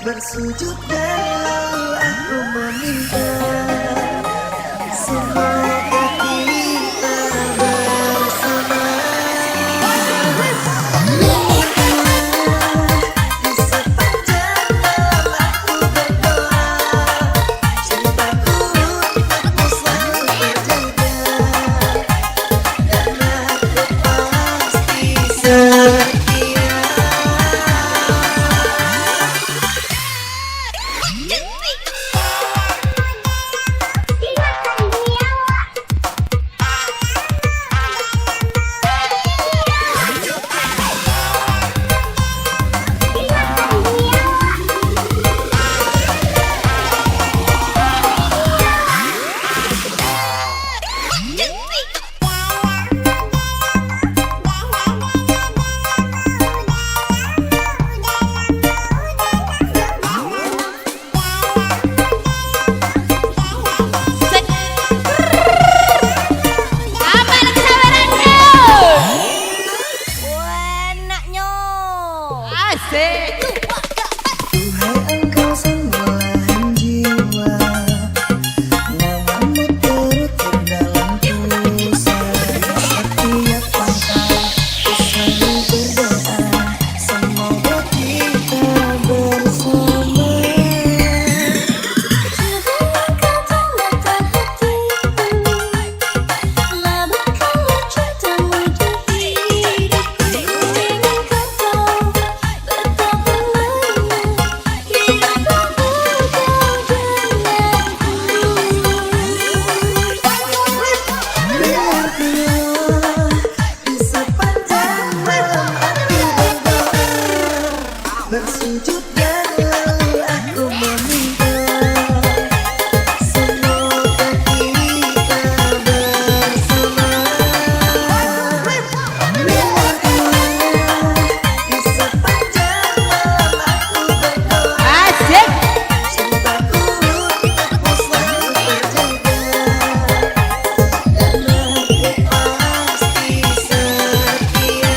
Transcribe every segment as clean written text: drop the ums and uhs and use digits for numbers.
bersujud dan lalu aku meminta semoga kita bersama. Di sepanjang malam aku berdoa, cintaku untukmu selalu terjaga, karena aku pasti setia. Tuhai engkau sang belahan jiwa, namamu terukir dalam tulisan. Setiap langkah ku selalu berdoa, semoga kita bersama. Janganlah kau tanda hatiku, labahkanlah cintamu di hidupku. Dengan kau tahu betapa lama hidup aku denganmu. Di sepanjang malam aku berdoa, bersujud dan lalu aku meminta semoga kita bersama. Di sepanjang malam aku berdoa, cintaku untukmu selalu terjaga, karena aku pasti setia.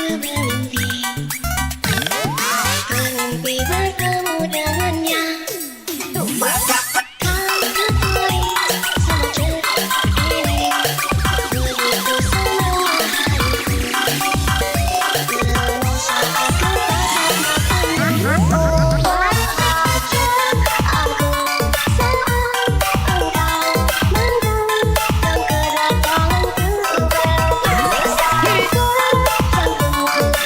bermimpi Bermimpi bertemu dengannya Kau kembali sama cerita ini Begitu semua hariku Terasa aku tatap matamu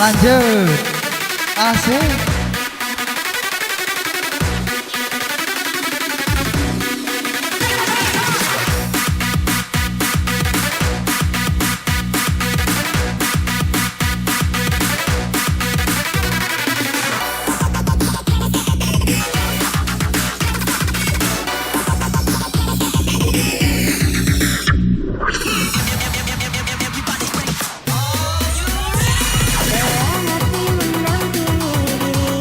Lanjut. Asik. Hati mendampingi dirimu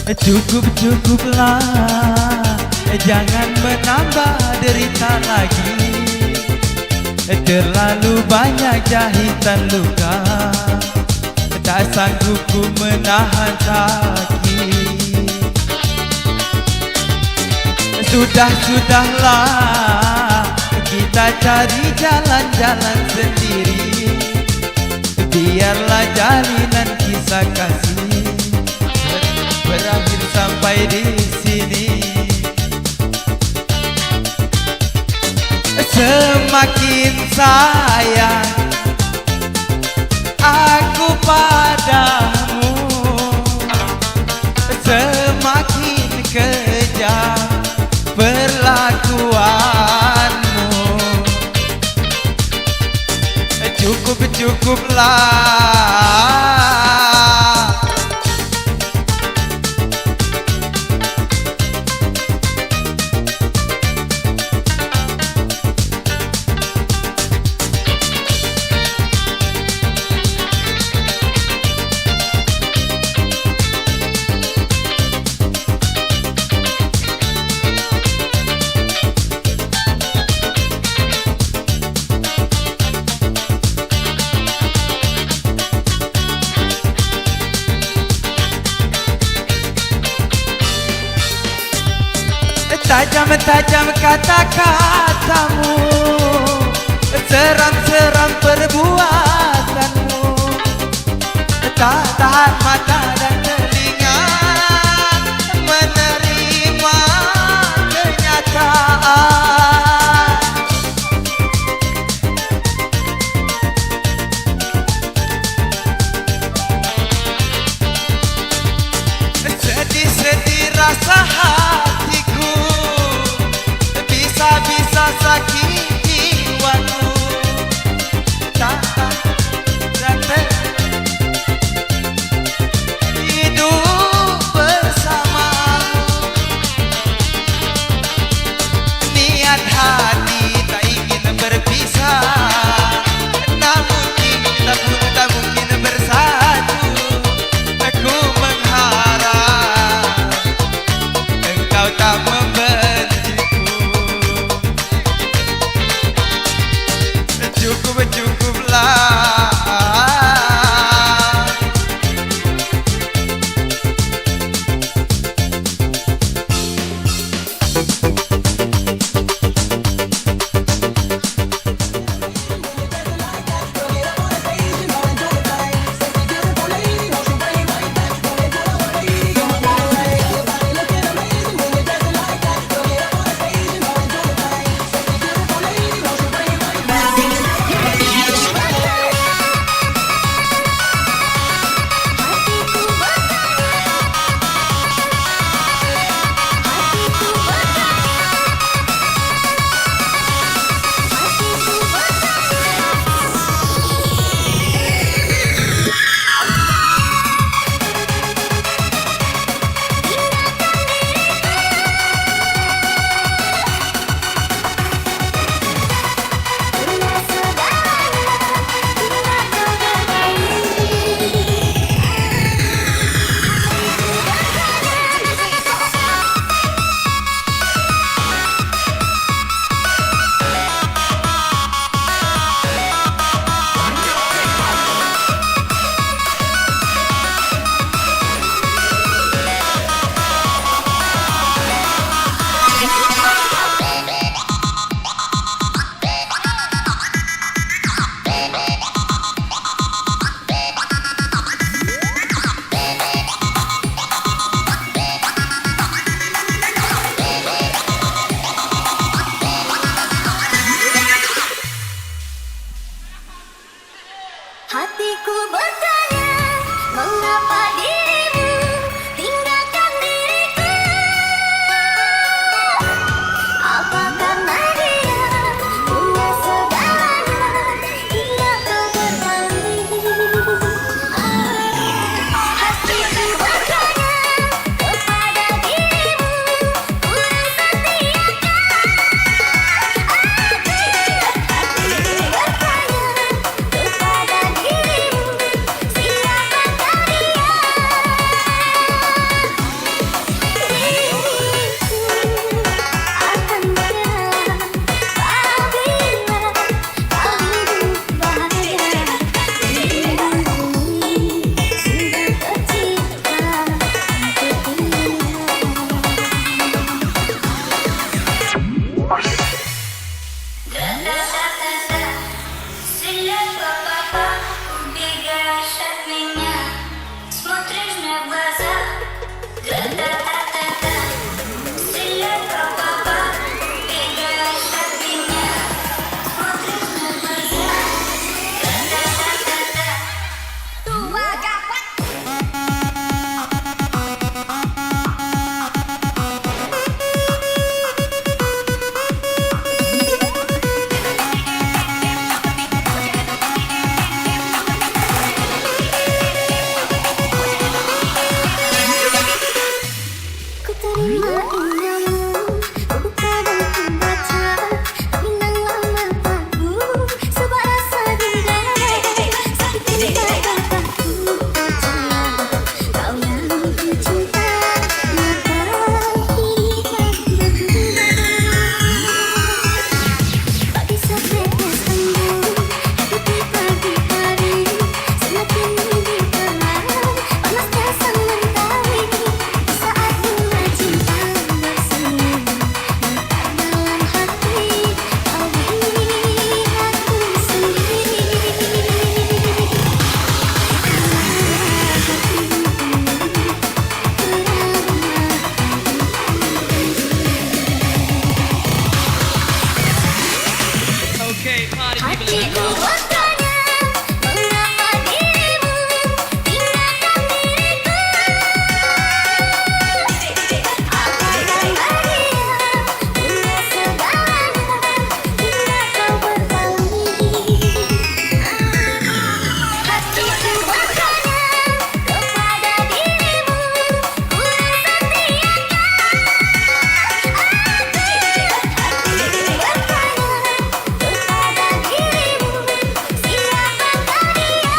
Cukup-cukuplah, jangan menambah derita lagi. Terlalu banyak jahitan luka, tak sanggup ku menahan sakit. Sudahlah, kita cari jalan-jalan sendiri. Biarlah jalinan kisah kasih berakhir sampai di sini. Semakin sayang aku padamu, semakin kejam perlakuanmu. Cukuplah. Tajam-tajam kata-katamu, seram-seram perbuatanmu. Tak tahan mata dan telinga menerima kenyataan. Sedih-sedih rasa hatiku, bisa sakit jiwaku. Tak hidup bersamamu. Niat hati tak ingin berpisah, namun kita pun tak mungkin bersatu. Aku mengharap engkau tak membenciku. Cukuplah. Hatiku bertanya, mengapa dirimu tinggalkan diriku? Apa karena dia punya segalanya hingga kau berpaling? Hatiku bertanya kepada dirimu, untuk setiakan. Hatiku bertanya kepada dirimu, Hatiku bertanya, mengapa dirimu tinggalkan diriku? Apakah bahagia punya segalanya hingga kau berpaling? Hatiku bertanya kepada dirimu, ku setiakan. Hatiku bertanya kepada dirimu, siapakah dia?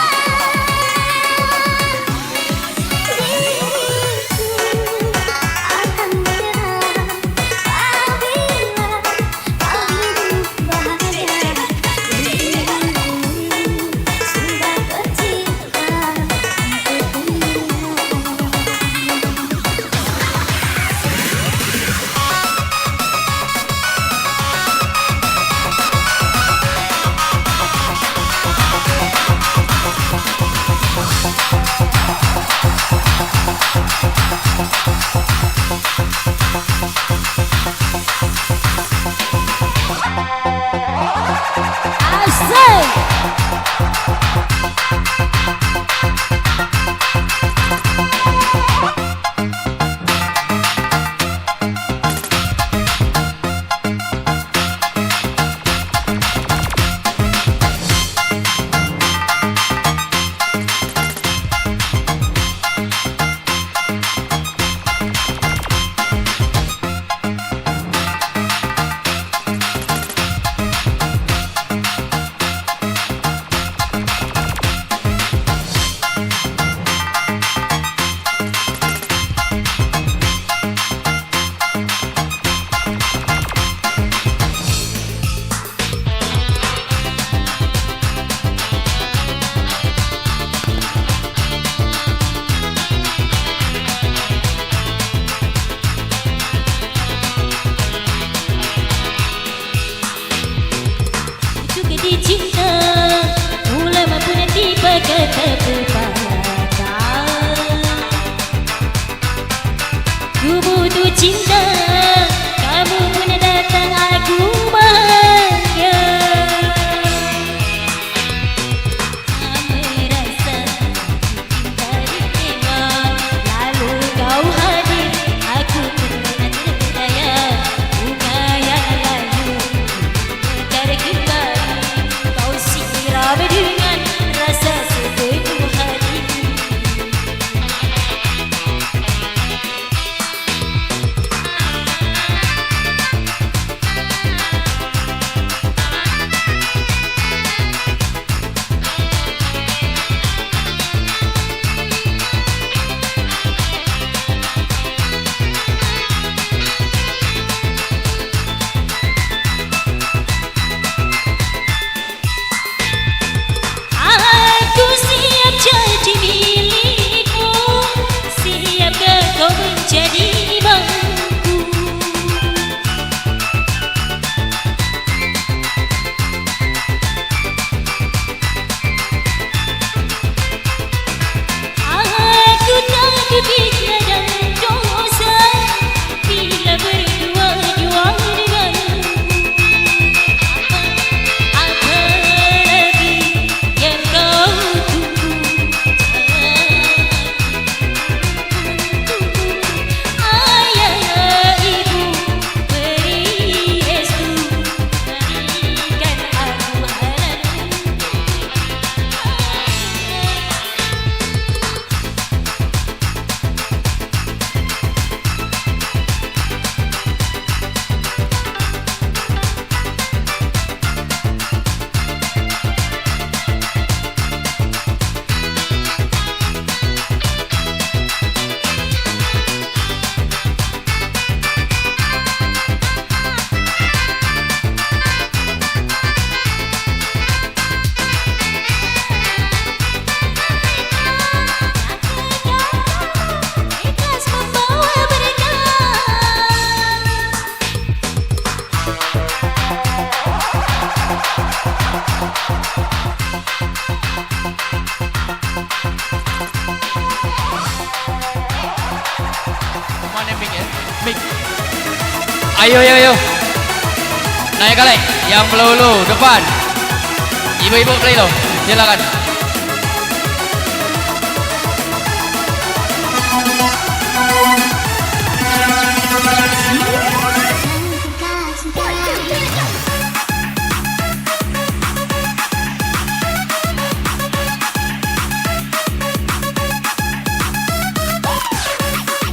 Diriku akan menyerah apabila kau hidup bahagia. Dirimu sudah tercipta untukku. Juga dicinta, mulai mampu nanti berkata kepada. Ku butuh cinta, kamu pun datang aku bahagia. Merasa cinta diterima, lalu kau hadir, aku pun terdaya. Bunga yang layu mekar kembali, kau siram dengan rasa sepenuh hati. Aku siap jadi milikmu, siapkah kau menjadi bangku? Aku takut tiada dosa bila berdua jual denganmu. Apa lagi yang kau tunggu? Ayah ibu beri restu, berikan aku harapan. Ikhlas membawa berkah. Mana mic ya? Mic. Ayo, ayo, ayo. Naik kali. Yang melulu depan. Ibu-ibu play lo. Silakan.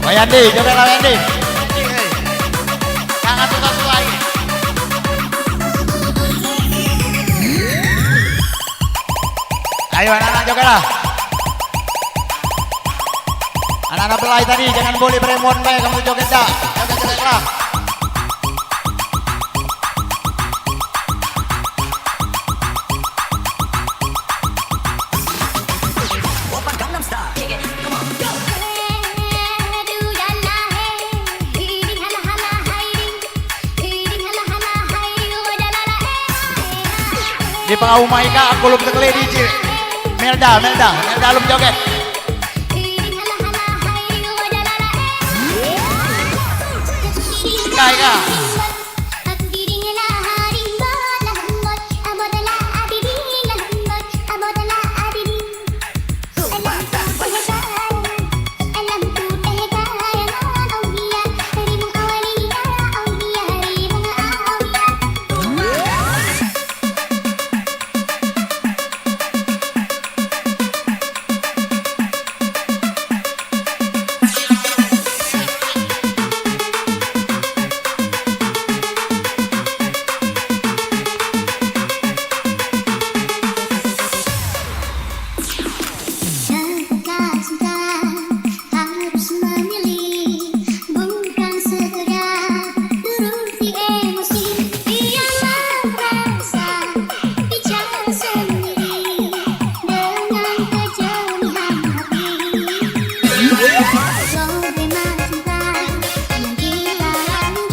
Oh Yandi, coba lah Yandi. Jangan suka-suka lagi. Ayo anak-anak joget lah. Anak-anak pelai tadi jangan boleh beremon baik kamu joget dah. Joget-joget lah. Di pengau Maika aku belum terkeli DJ. Melda belum joget. Kaika.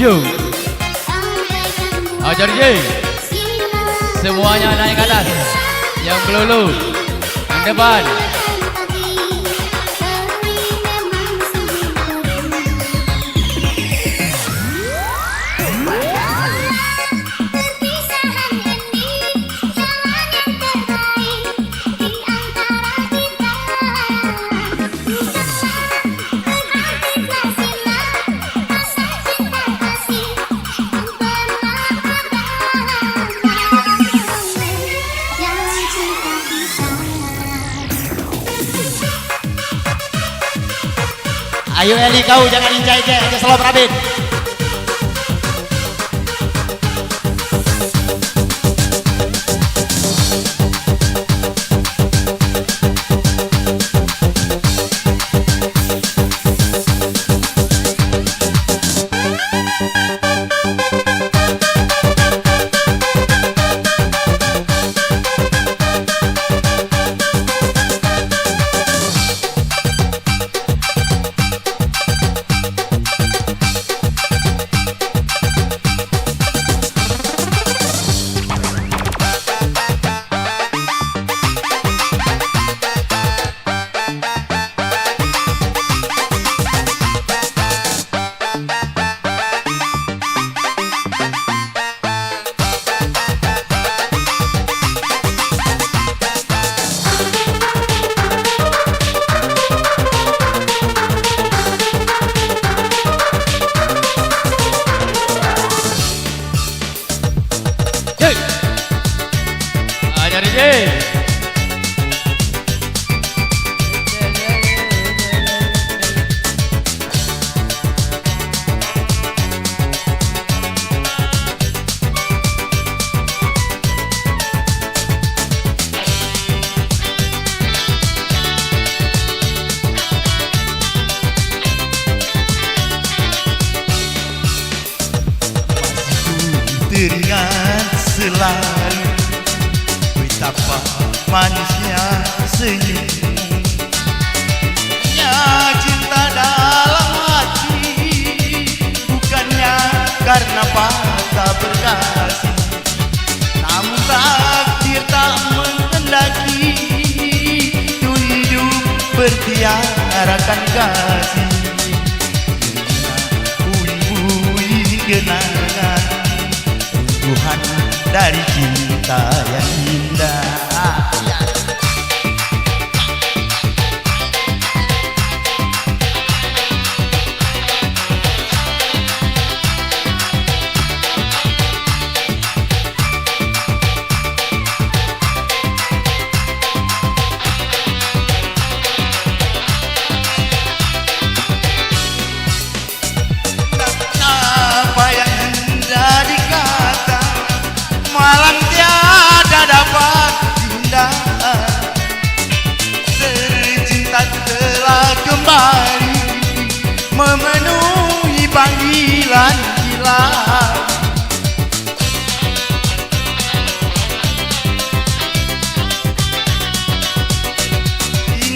Jo. Ajar je. Semuanya naik ke atas. Yang pelulu. Yang depan. Ayo Eli kau jangan injai-injai aja selalu Rabin. Teringat selalu betapa manisnya senyum, cinta dalam hati, bukannya karena patah berkasih, namun takdir tak menghendaki tuh hidup bertiarakan kasih. Puing-puing kenangan Tuhan dari cinta yang indah.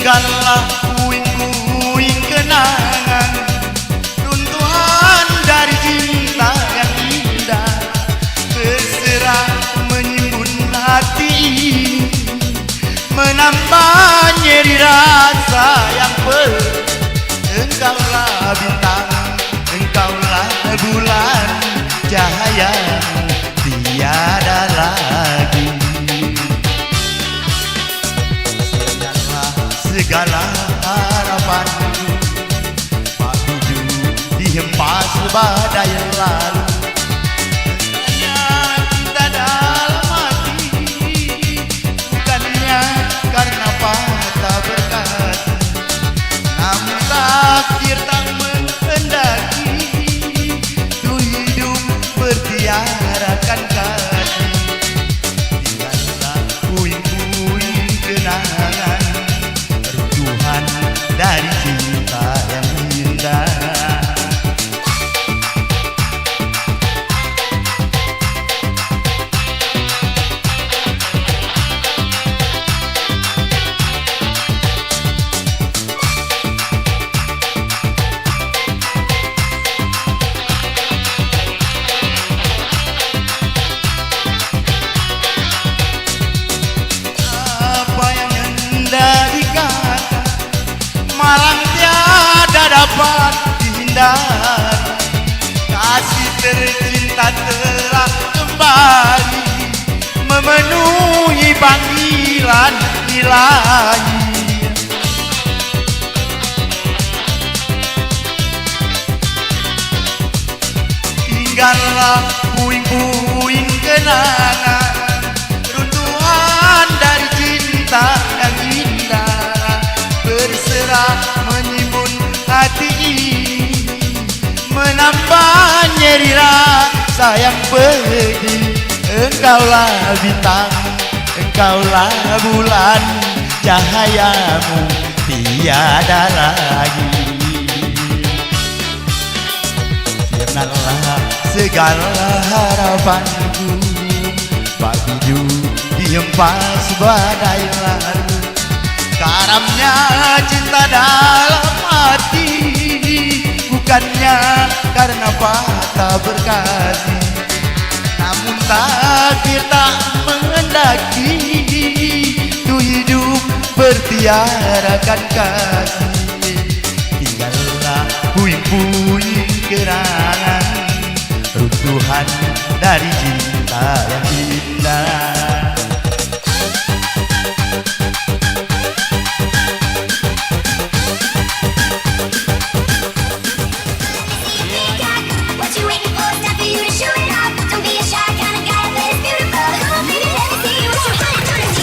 tinggallah puing-puing kenangan, runtuhan dari cinta yang indah, terserah menimbun hati ini, menambah nyeri rasa yang pedih. Engkaulah bintang, engkaulah bulan, cahaya tiada lagi. Segala harapanku maju dihempas badai lalu. Hanya cinta dalam hati, bukannya karena patah berkati, namun takdir tak menghendaki tuh hidup bertiarakan kasih. Tinggallah puing-puing kenangan, runtuhan dari cinta yang indah. Apa yang hendak dikata malang tiada dapat dihindari. Kasih tercinta telah kembali memenuhi panggilan ilahi. Tinggallah puing-puing kenangan, runtuhan dari cinta yang indah, berserah menimbun hati ini, menambah nyeri rasa yang pedih. Engkaulah bintang, engkaulah bulan, cahayamu tiada lagi. Sirnalah segala harapanku, pagi dihempas badai lalu. Karamnya cinta dalam hati, bukannya karena patah berkasih, namun takdir tak menghendaki tuh hidup bertiarakan kasih. Tinggallah puing-puing kenangan, runtuhan dari cinta yang indah. What you waiting for? It's time for you to show it off. Don't be a shy kind of guy, but it's beautiful. Come on, baby, let me see what you're trying to do.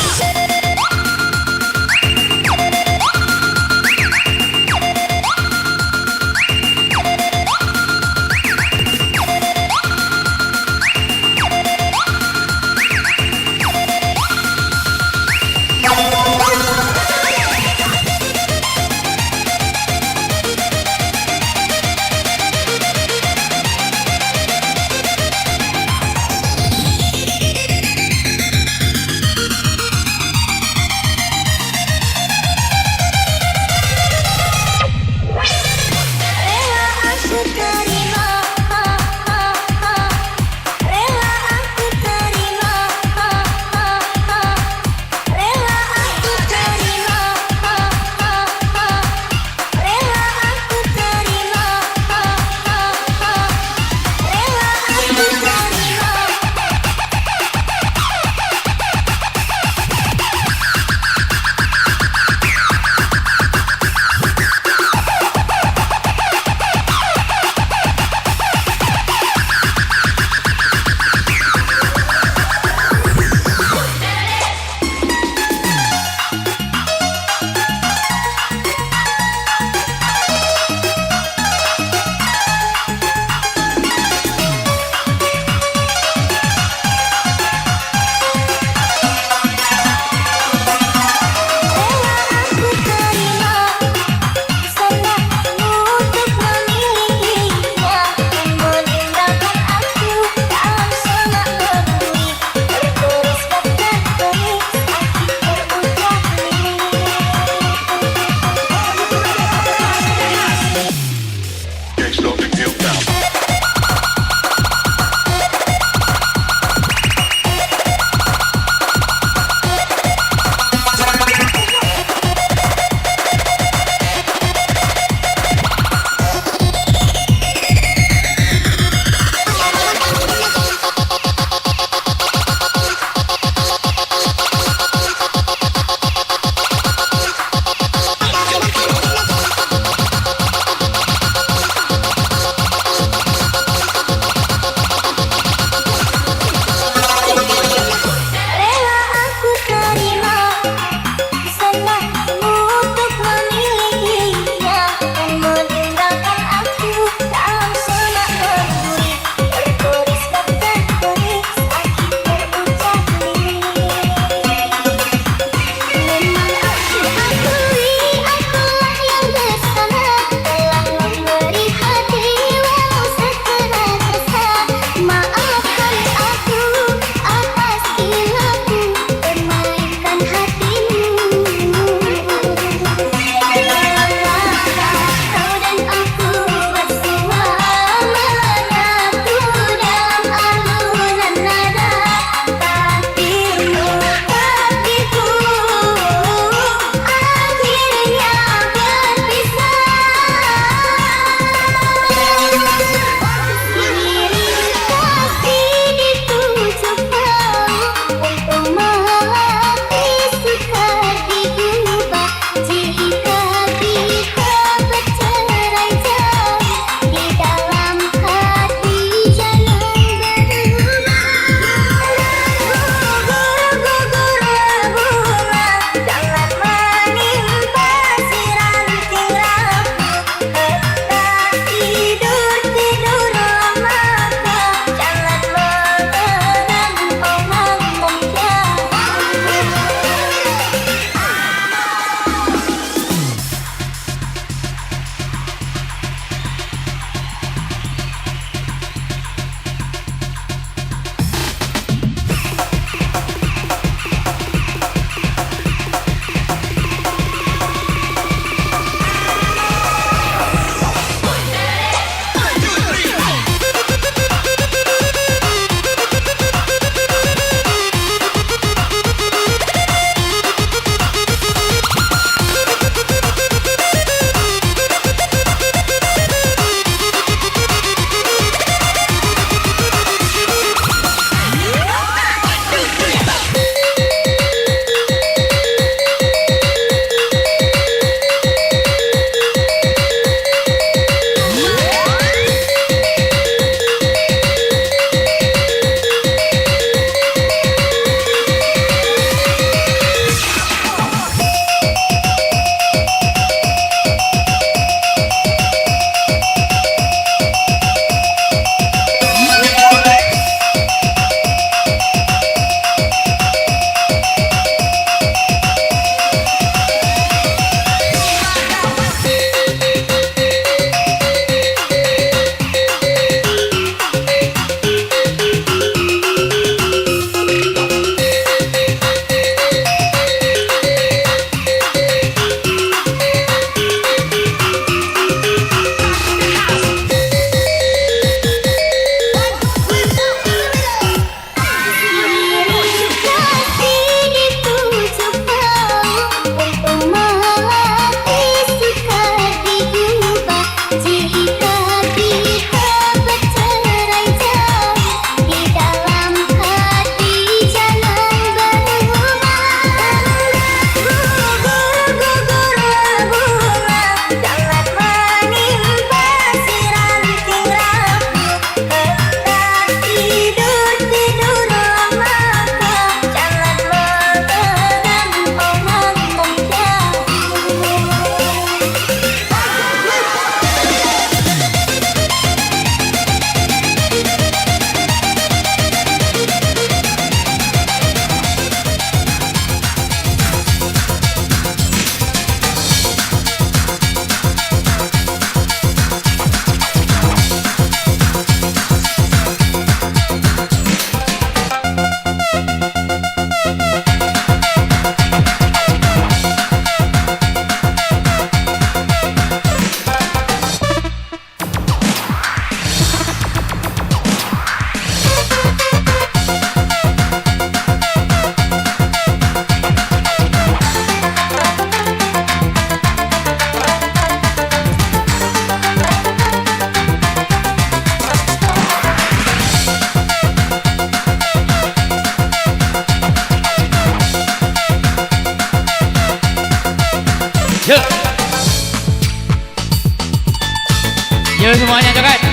Ya semuanya joget.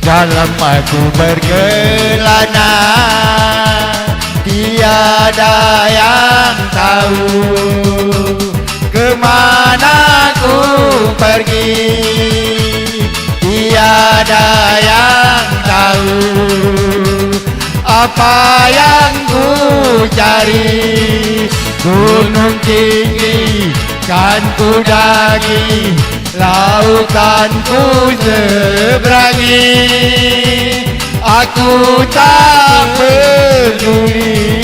Dalam aku berkelana, tiada yang tahu kemana ku pergi. Tiada yang tahu apa yang ku cari. Gunung tinggi kan ku daki, lautan ku seberangi. Aku tak peduli.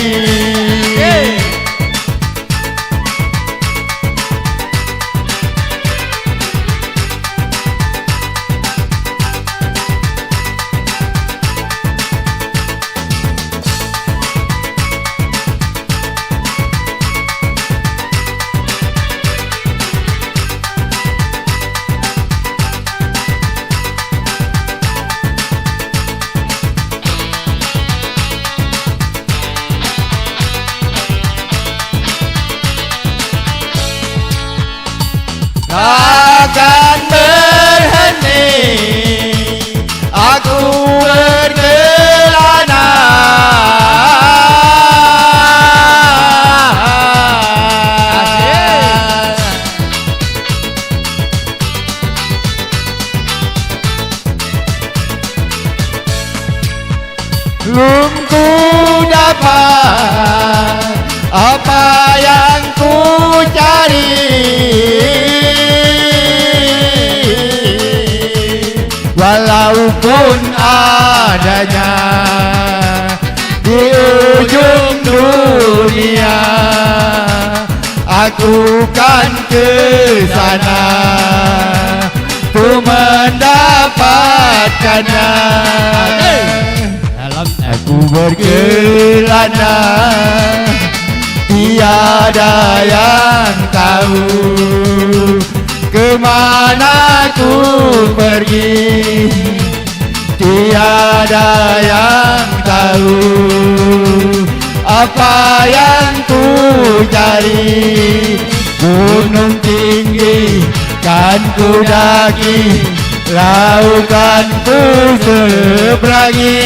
Takkan berhenti aku berkelana. Belum ku dapat apa yang ku cari. Walaupun adanya di ujung dunia, aku kan ke sana untuk mendapatkannya. Aku berkelana, tiada yang tahu kemana ku pergi. Tiada yang tahu apa yang ku cari. Gunung tinggi kan ku daki, lautan ku seberangi.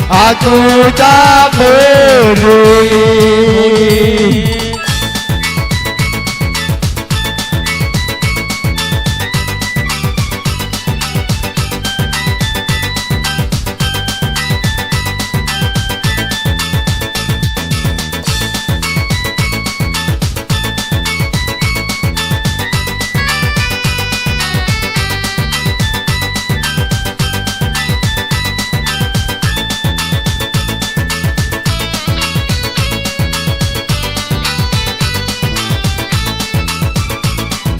Aku tak peduli.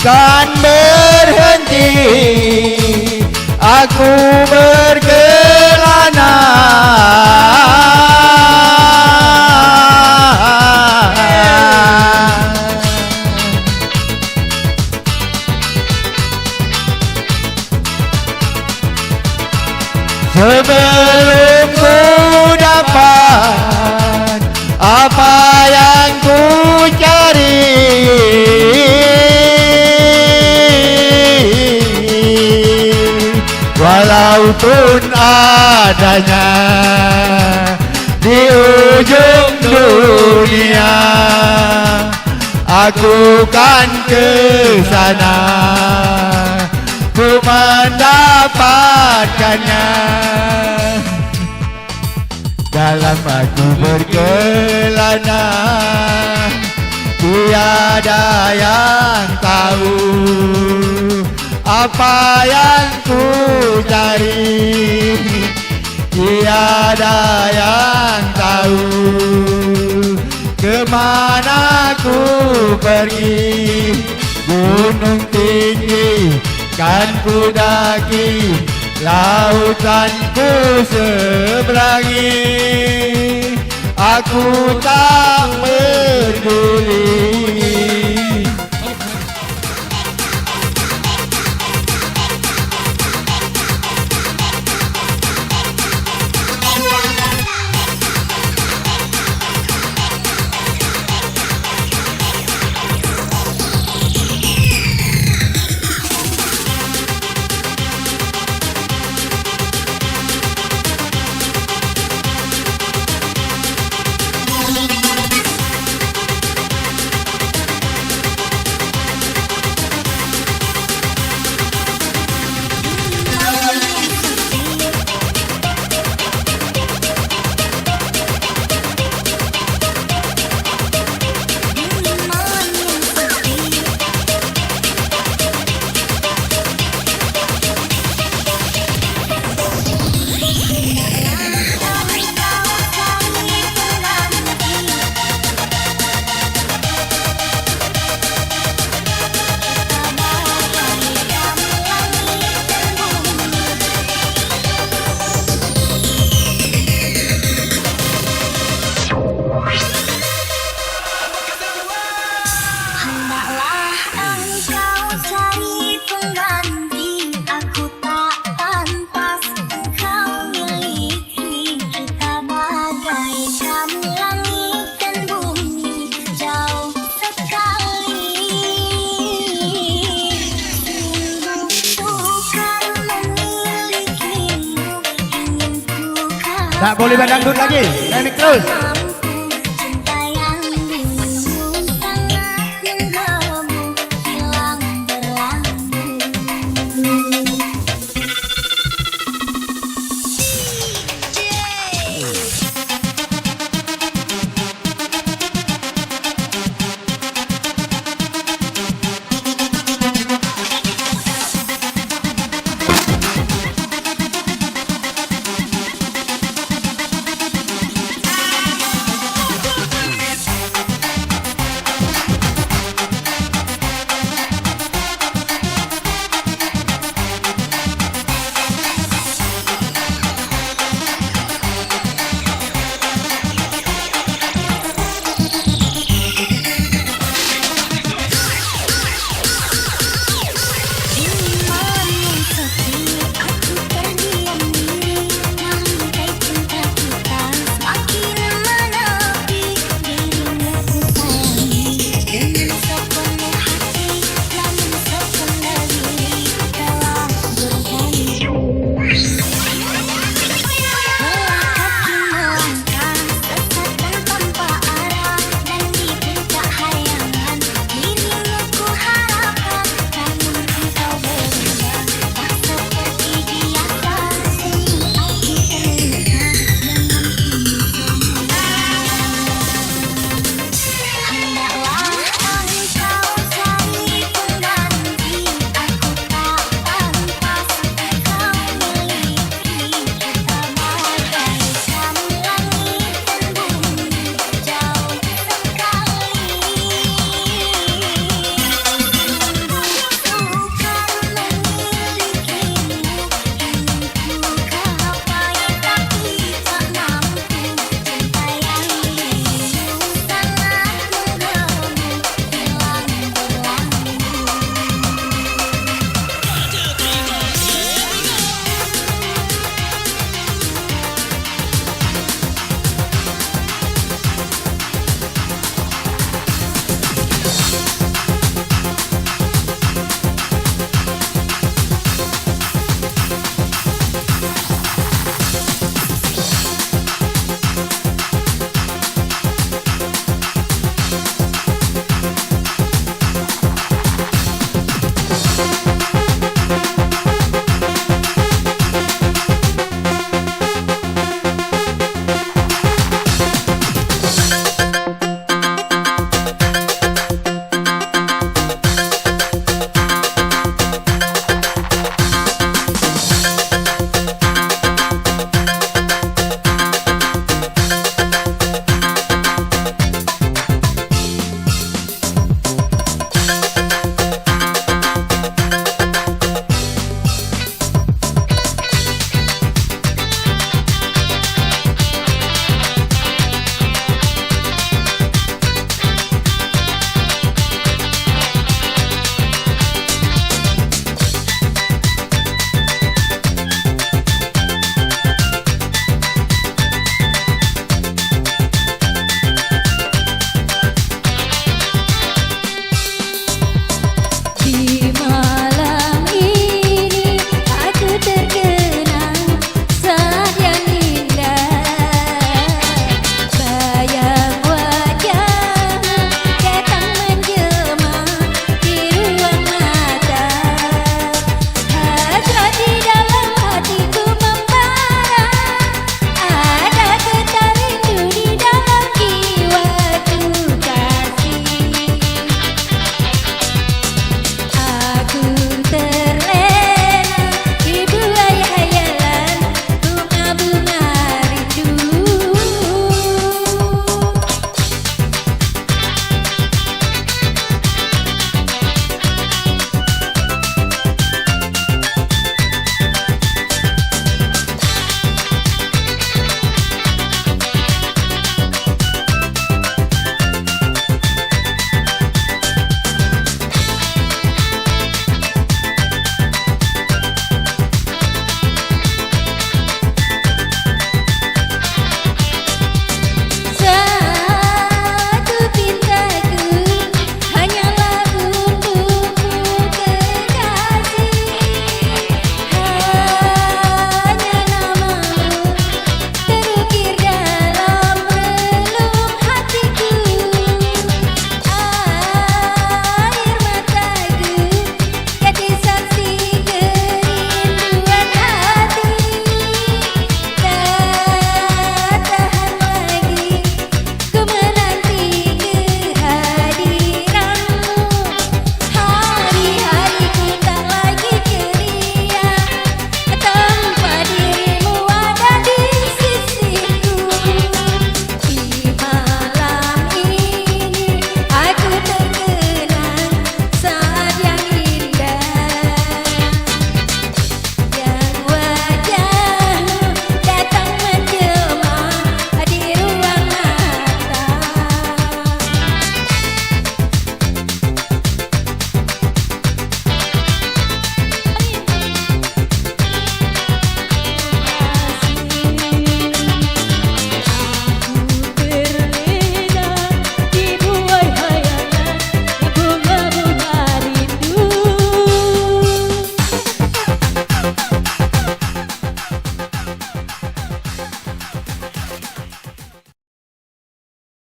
Kan berhenti aku berkelana. Sebelum ku dapat apa yang ku cari. Walaupun adanya di ujung dunia, aku kan ke sana untuk mendapatkannya. Dalam aku berkelana, tiada yang tahu apa yang ku cari. Tiada yang tahu kemana ku pergi. Gunung tinggi kan ku daki, lautan ku seberangi. Aku tak peduli. Tak boleh badangdut lagi. Naik terus.